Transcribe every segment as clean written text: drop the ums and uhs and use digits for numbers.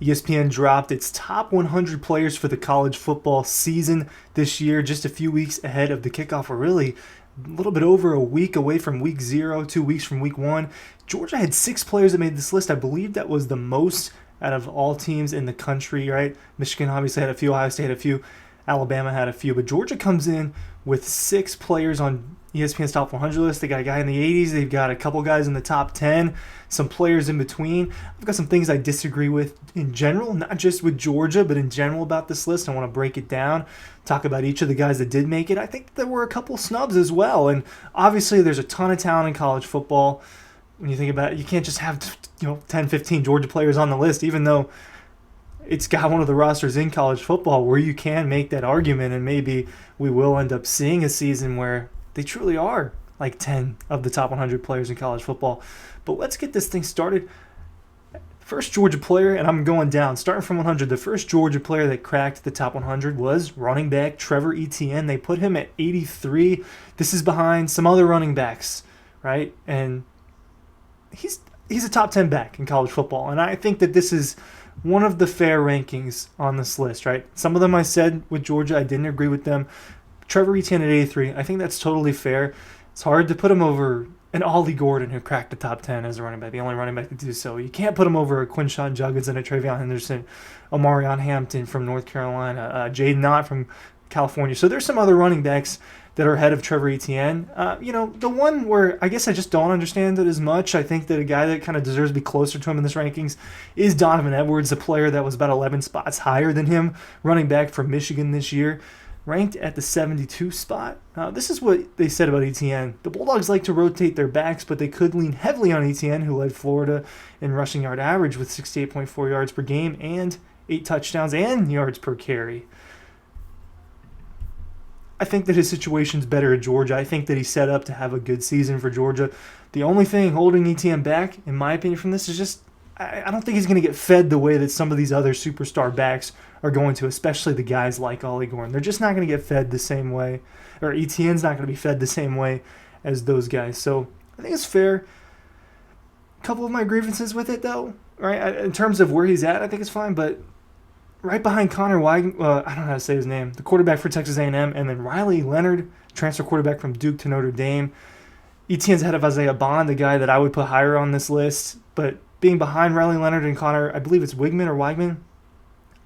ESPN dropped its top 100 players for the college football season this year, just a few weeks ahead of the kickoff. We're really a little bit over a week away from week 0, 2 weeks from week 1. Georgia had 6 players that made this list. I believe that was the most out of all teams in the country, right? Michigan obviously had a few, Ohio State had a few, Alabama had a few, but Georgia comes in with 6 players on ESPN's top 100 list. They got a guy in the 80s. They've got a couple guys in the top 10, some players in between. I've got some things I disagree with in general, not just with Georgia, but in general about this list. I want to break it down, talk about each of the guys that did make it. I think there were a couple snubs as well, and obviously there's a ton of talent in college football. When you think about it, you can't just have 10, 15 Georgia players on the list, even though it's got one of the rosters in college football where you can make that argument, and maybe we will end up seeing a season where they truly are like 10 of the top 100 players in college football. But let's get this thing started. First Georgia player, and I'm going down, starting from 100, the first Georgia player that cracked the top 100 was running back Trevor Etienne. They put him at 83. This is behind some other running backs, right? And he's a top 10 back in college football, and I think that this is one of the fair rankings on this list, right? Some of them I said with Georgia, I didn't agree with them. Trevor Etienne at 83, I think that's totally fair. It's hard to put him over an Ollie Gordon who cracked the top 10 as a running back, the only running back to do so. You can't put him over a Quinshon Judkins and a Travion Henderson, a Marion Hampton from North Carolina, Jaden Knott from California. So there's some other running backs that are ahead of Trevor Etienne. The one where I guess I just don't understand it as much, I think that a guy that kind of deserves to be closer to him in this rankings is Donovan Edwards, a player that was about 11 spots higher than him, running back from Michigan this year, ranked at the 72 spot. This is what they said about Etienne. The Bulldogs like to rotate their backs, but they could lean heavily on Etienne, who led Florida in rushing yard average with 68.4 yards per game and 8 touchdowns and yards per carry. I think that his situation's better at Georgia. I think that he's set up to have a good season for Georgia. The only thing holding Etienne back, in my opinion, from this is just I don't think he's going to get fed the way that some of these other superstar backs are going to, especially the guys like Ollie Gordon. They're just not going to get fed the same way, or Etienne's not going to be fed the same way as those guys. So I think it's fair. A couple of my grievances with it, though, right? In terms of where he's at, I think it's fine, but right behind Connor Weig, I don't know how to say his name, the quarterback for Texas A&M, and then Riley Leonard, transfer quarterback from Duke to Notre Dame. Etienne's ahead of Isaiah Bond, the guy that I would put higher on this list, but being behind Riley Leonard and Connor, I believe it's Weigman,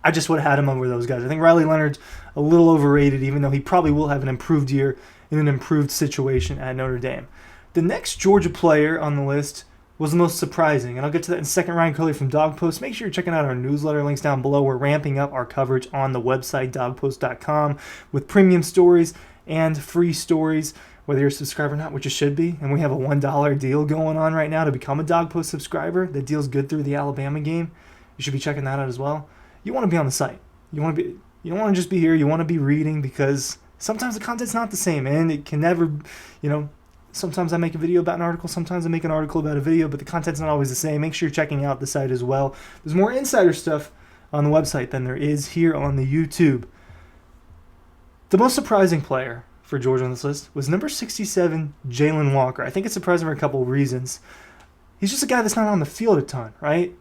I just would have had him over those guys. I think Riley Leonard's a little overrated, even though he probably will have an improved year in an improved situation at Notre Dame. The next Georgia player on the list was the most surprising, and I'll get to that in a second. Ryan Curley from Dawg Post. Make sure you're checking out our newsletter. Links down below. We're ramping up our coverage on the website, dawgpost.com, with premium stories and free stories, whether you're a subscriber or not, which you should be. And we have a $1 deal going on right now to become a Dawg Post subscriber. The deal's good through the Alabama game. You should be checking that out as well. You want to be on the site. You don't want to just be here. You want to be reading, because sometimes the content's not the same, and it can never, sometimes I make a video about an article, sometimes I make an article about a video, but the content's not always the same. Make sure you're checking out the site as well. There's more insider stuff on the website than there is here on the YouTube. The most surprising player for Georgia on this list was number 67, Jaylen Walker. I think it's surprising for a couple of reasons. He's just a guy that's not on the field a ton, right?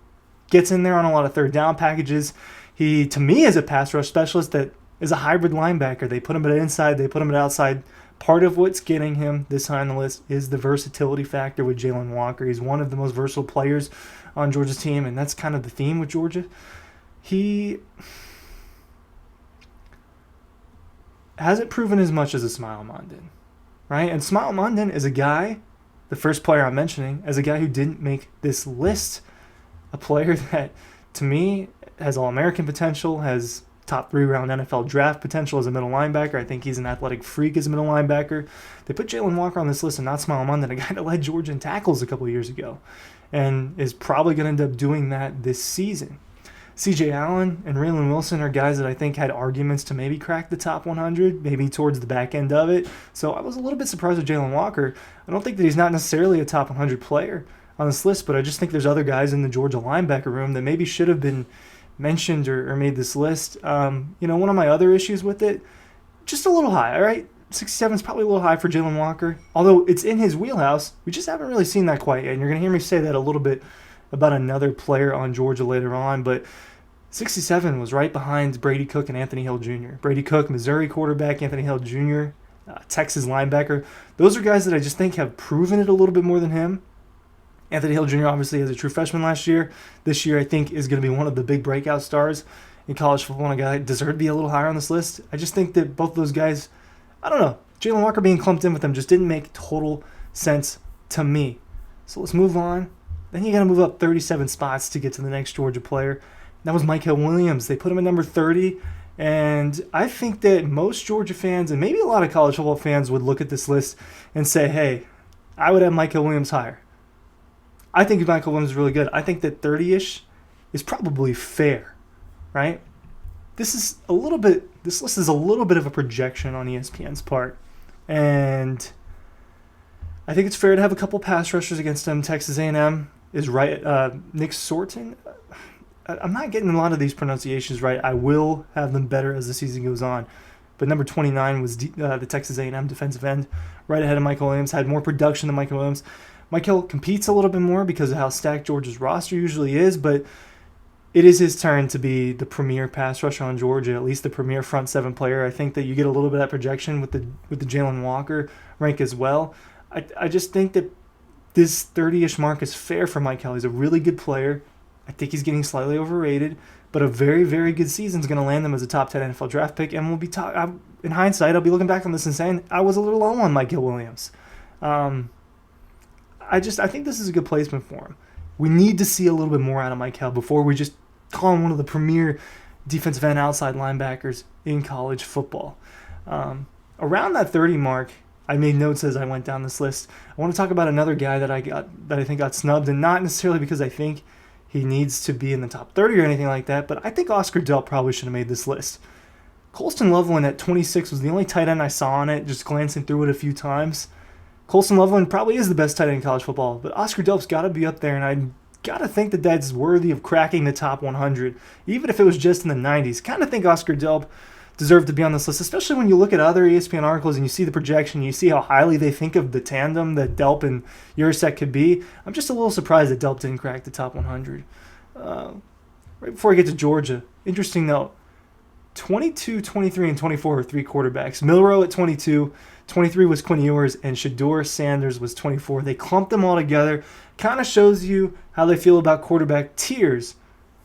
Gets in there on a lot of third down packages. He, to me, is a pass rush specialist that is a hybrid linebacker. They put him at inside, they put him at outside. Part of what's getting him this high on the list is the versatility factor with Jaylen Walker. He's one of the most versatile players on Georgia's team, and that's kind of the theme with Georgia. He hasn't proven as much as a Smile Mondin, right? And Smile Mondin is a guy, the first player I'm mentioning, as a guy who didn't make this list. A player that, to me, has All-American potential, has top 3-round NFL draft potential as a middle linebacker. I think he's an athletic freak as a middle linebacker. They put Jaylen Walker on this list and not Smile Mondin, a guy that led Georgia in tackles a couple of years ago, and is probably going to end up doing that this season. C.J. Allen and Raylan Wilson are guys that I think had arguments to maybe crack the top 100, maybe towards the back end of it. So I was a little bit surprised with Jaylen Walker. I don't think that he's not necessarily a top 100 player on this list, but I just think there's other guys in the Georgia linebacker room that maybe should have been mentioned or made this list. One of my other issues with it, just a little high, all right? 67 is probably a little high for Jaylen Walker, although it's in his wheelhouse. We just haven't really seen that quite yet, and you're going to hear me say that a little bit about another player on Georgia later on, but 67 was right behind Brady Cook and Anthony Hill Jr. Brady Cook, Missouri quarterback, Anthony Hill Jr., Texas linebacker. Those are guys that I just think have proven it a little bit more than him. Anthony Hill Jr. obviously as a true freshman last year. This year I think is going to be one of the big breakout stars in college football, and a guy that deserved to be a little higher on this list. I just think that both of those guys, I don't know, Jaylen Walker being clumped in with them just didn't make total sense to me. So let's move on. Then you got to move up 37 spots to get to the next Georgia player. That was Michael Williams. They put him at number 30, and I think that most Georgia fans, and maybe a lot of college football fans, would look at this list and say, hey, I would have Michael Williams higher. I think Michael Williams is really good. I think that 30-ish is probably fair, right? This list is a little bit of a projection on ESPN's part, and I think it's fair to have a couple pass rushers against them. Texas A&M is right. Nick Sorton. I'm not getting a lot of these pronunciations right. I will have them better as the season goes on. But number 29 was the Texas A&M defensive end, right ahead of Michael Williams. Had more production than Michael Williams. Michael competes a little bit more because of how stacked Georgia's roster usually is, but it is his turn to be the premier pass rusher on Georgia, at least the premier front seven player. I think that you get a little bit of that projection with the Jaylen Walker rank as well. I just think that this 30-ish mark is fair for Michael. He's a really good player. I think he's getting slightly overrated, but a very, very good season is going to land him as a top 10 NFL draft pick, and we'll be in hindsight, I'll be looking back on this and saying I was a little low on Michael Williams. I think this is a good placement for him. We need to see a little bit more out of Michael before we just call him one of the premier defensive end outside linebackers in college football. Around that 30 mark, I made notes as I went down this list. I want to talk about another guy that I think got snubbed, and not necessarily because I think he needs to be in the top 30 or anything like that, but I think Oscar Dell probably should have made this list. Colston Loveland at 26 was the only tight end I saw on it, just glancing through it a few times. Colston Loveland probably is the best tight end in college football, but Oscar Delp's got to be up there, and I got to think that that's worthy of cracking the top 100, even if it was just in the 90s. Kind of think Oscar Delp deserved to be on this list, especially when you look at other ESPN articles and you see the projection, you see how highly they think of the tandem that Delp and Yurcek could be. I'm just a little surprised that Delp didn't crack the top 100. Right before I get to Georgia, interesting note, 22, 23, and 24 are three quarterbacks. Milroe at 22, 23 was Quinn Ewers, and Shedeur Sanders was 24. They clumped them all together. Kind of shows you how they feel about quarterback tiers,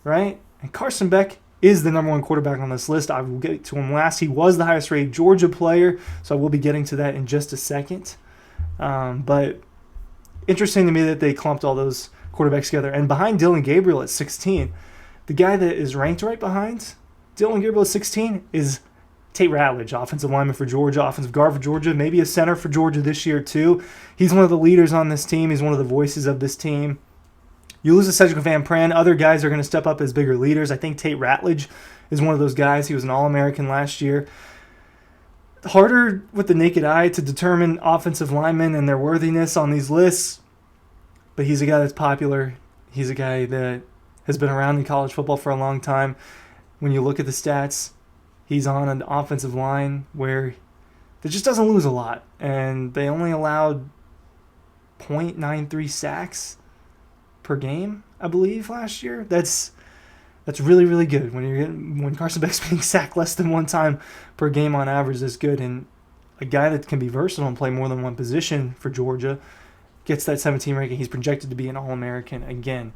right? And Carson Beck is the number one quarterback on this list. I will get to him last. He was the highest rated Georgia player, so I will be getting to that in just a second. But interesting to me that they clumped all those quarterbacks together. And behind Dylan Gabriel at 16, the guy that is ranked right behind Dylan Gabriel at 16 is Tate Ratledge, offensive lineman for Georgia, offensive guard for Georgia, maybe a center for Georgia this year too. He's one of the leaders on this team. He's one of the voices of this team. You lose to Cedric Van Pran. Other guys are going to step up as bigger leaders. I think Tate Ratledge is one of those guys. He was an All-American last year. Harder with the naked eye to determine offensive linemen and their worthiness on these lists, but he's a guy that's popular. He's a guy that has been around in college football for a long time. When you look at the stats, he's on an offensive line where that just doesn't lose a lot, and they only allowed 0.93 sacks per game, I believe, last year. That's really, really good. When Carson Beck's being sacked less than one time per game on average, that's good. And a guy that can be versatile and play more than one position for Georgia gets that 17 ranking. He's projected to be an All-American again.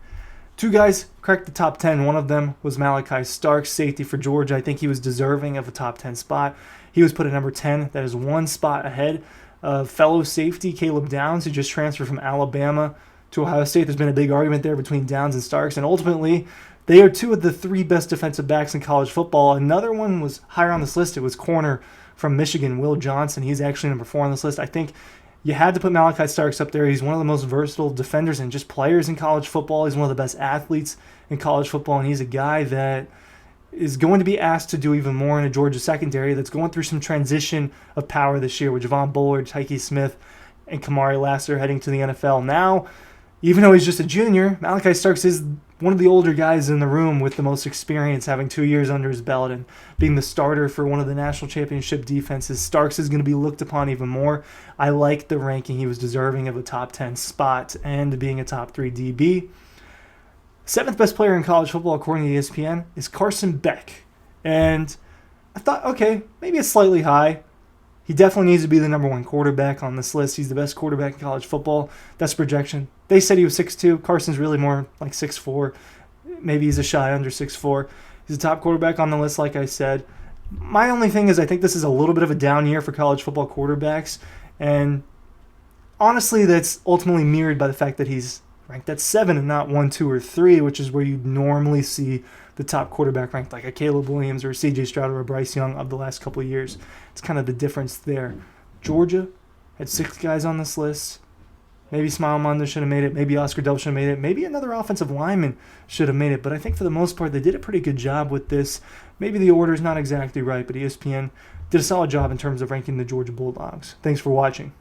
Two guys cracked the top 10. One of them was Malachi Starks, safety for Georgia. I think he was deserving of a top 10 spot. He was put at number 10. That is one spot ahead of fellow safety Caleb Downs, who just transferred from Alabama to Ohio State. There's been a big argument there between Downs and Starks, and ultimately they are two of the three best defensive backs in college football. Another one was higher on this list. It was corner from Michigan, Will Johnson. He's actually number 4 on this list. I think you had to put Malachi Starks up there. He's one of the most versatile defenders and just players in college football. He's one of the best athletes in college football, and he's a guy that is going to be asked to do even more in a Georgia secondary that's going through some transition of power this year with Javon Bullard, Tyke Smith, and Kamari Lassiter heading to the NFL. Now, even though he's just a junior, Malachi Starks is one of the older guys in the room with the most experience, having 2 years under his belt and being the starter for one of the national championship defenses. Starks is going to be looked upon even more. I like the ranking. He was deserving of a top 10 spot and being a top 3 DB. Seventh best player in college football, according to ESPN, is Carson Beck. And I thought, okay, maybe it's slightly high. He definitely needs to be the number one quarterback on this list. He's the best quarterback in college football. That's projection. They said he was 6'2". Carson's really more like 6'4". Maybe he's a shy under 6'4". He's a top quarterback on the list, like I said. My only thing is I think this is a little bit of a down year for college football quarterbacks. And honestly, that's ultimately mirrored by the fact that he's ranked at 7 and not 1, 2, or 3, which is where you normally see the top quarterback ranked, like a Caleb Williams or a C.J. Stroud or a Bryce Young of the last couple of years. It's kind of the difference there. Georgia had 6 guys on this list. Maybe Smile Munda should have made it. Maybe Oscar Delp should have made it. Maybe another offensive lineman should have made it. But I think for the most part, they did a pretty good job with this. Maybe the order is not exactly right, but ESPN did a solid job in terms of ranking the Georgia Bulldogs. Thanks for watching.